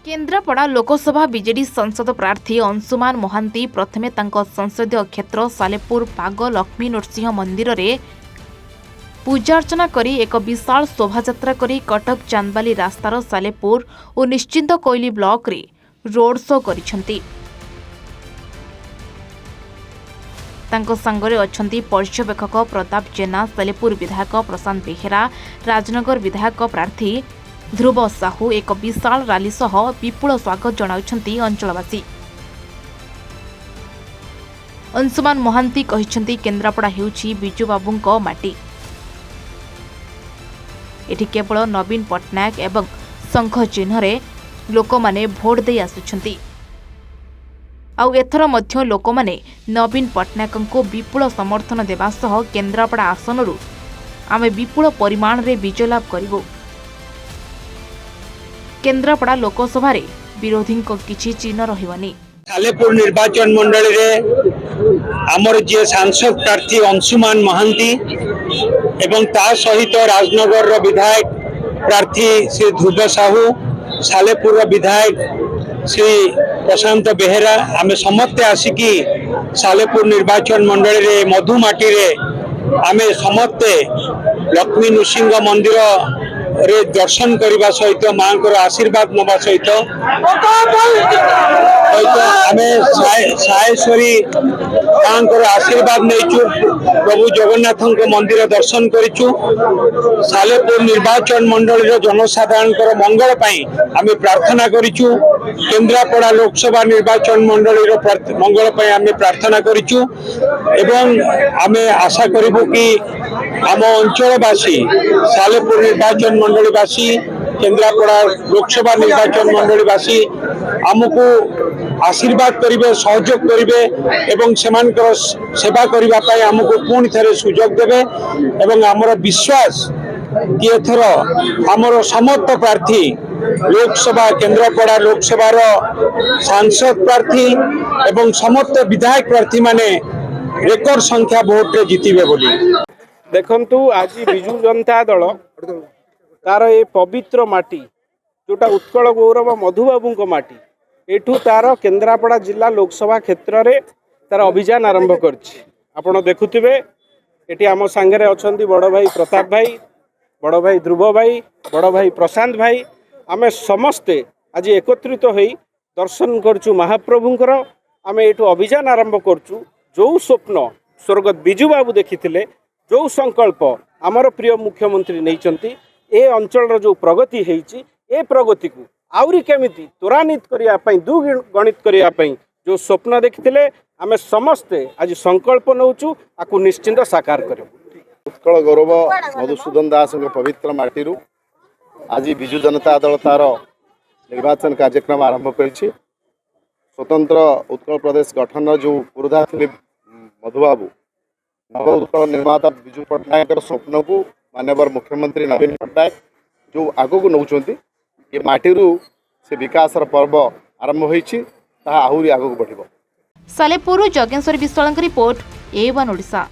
Kendrapara Lok Sabha BJD संसद प्रार्थी अंशुमान महांती प्रथमे तांको संसदीय क्षेत्र सालेपुर पाग लक्ष्मी नरसिंह मंदिर रे पूजार्चना करी एक विशाल शोभायात्रा करी कटक चांदबाली रास्तार सालेपुर और निश्चिंत कोइली ब्लॉक रे रोड शो करिसेंती। तांको संगरे अछंती पर्यवेक्षक प्रताप जेना, सालेपुर विधायक प्रशांत बेहेरा, राजनगर विधायक प्रार्थी ध्रुव साहू। एक विशाल रैली सह विपुल स्वागत जणाउछंती अंचलवासी। अंशुमान महांती कहिसेंती केन्द्रापड़ा हेउछि बिजू बाबूंको माटी। एठी केवल नवीन पट्टनायक एवं संघ चिन्ह लोक माने भोट दे आसुछंती। आउ एथर मध्य लोक माने नवीन पट्टनायक को विपुल समर्थन देवा सह केन्द्रापड़ा आसनरु आमे विपुल परिमाण रे विजय लाभ करिवो। केन्द्रापड़ा लोकसभा रे विरोधी को किछि चिन्ह रहिवनी। सालेपुर निर्वाचन मंडल रे आमर जे सांसद प्रार्थी अंशुमान महांती एवं ता सहित राजनगर विधायक प्रार्थी श्री ध्रुव साहू, सालेपुर विधायक श्री प्रशांत बेहेरा, आमे समस्ते आसिकी सालेपुर निर्वाचन मंडल रे मधुमाटी रे आमे समस्ते लक्ष्मी नृसिंह मंदिर रे दर्शन करने सहित माँ को आशीर्वाद नवा सहित आमे सायेश्वरी माँ को आशीर्वाद नहीं प्रभु जगन्नाथ मंदिर दर्शन करिचु। सालेपुर निर्वाचन मंडल जनसाधारण मंगल आमे प्रार्थना करिचु। केन्द्रापड़ा लोकसभा निर्वाचन मंडल मंगल आमे प्रार्थना करिचु एवं आमे आशा करिबु कि आम अंचलवासी सालेपुर निर्वाचन मंडलवासी केन्द्रापड़ा लोकसभा निर्वाचन मंडलवासी आमको आशीर्वाद करेंगे, सहयोग करेंगे एवं सेमानकर सेवा करने आमको पुणी थे सुजोग देवे एवं आमर विश्वास कि एथर आमर समस्त प्रार्थी लोकसभा केन्द्रापड़ा लोकसभार सांसद प्रार्थी एवं समस्त विधायक प्रार्थी माने रेकर्ड संख्या भोट रे जीतिबे बोली। देखंतु आज बिजू जनता दल तार ये पवित्र माटी जोटा उत्कल गौरव मधुबाबू को माटी एठू तार केन्द्रापड़ा जिला लोकसभा क्षेत्र रे तार अभियान आरंभ करछि। आपण देखुथिबे एटी आम सांगरे अछंती बड़ भाई प्रताप भाई, बड़ भाई ध्रुव भाई, बड़ भाई प्रशांत भाई। आमे समस्ते आज एकत्रित होई दर्शन करछु महाप्रभुंकर। आमे एठू अभियान आरंभ करछु। जो स्वप्न स्वर्गत बिजू बाबू देखिथिले, जो संकल्प आमर प्रिय मुख्यमंत्री नहीं ए अंचल जो प्रगति होती ए प्रगति को आउरी केमिति त्वरान्वित करने दुगणित करने जो स्वप्न देखिथिले आमे समस्ते आज संकल्प नौचु आकु निश्चिंत साकार करूँ। उत्कल गौरव मधुसूदन दास पवित्र माटी आज बिजू जनता दल तार निर्वाचन कार्यक्रम आरंभ कर स्वतंत्र उत्कल प्रदेश गठन जो पुरोधा थे मधुबाबू नव उत्कल निर्माता बिजू पट्टनायक स्वप्न को माननीय मुख्यमंत्री नवीन पट्टनायक जो आगक नौ ये माटी से विकास पर्व आरंभ होती आहरी आगक बढ़। Salepur Jageshwar Vishwal report A1 Odisha.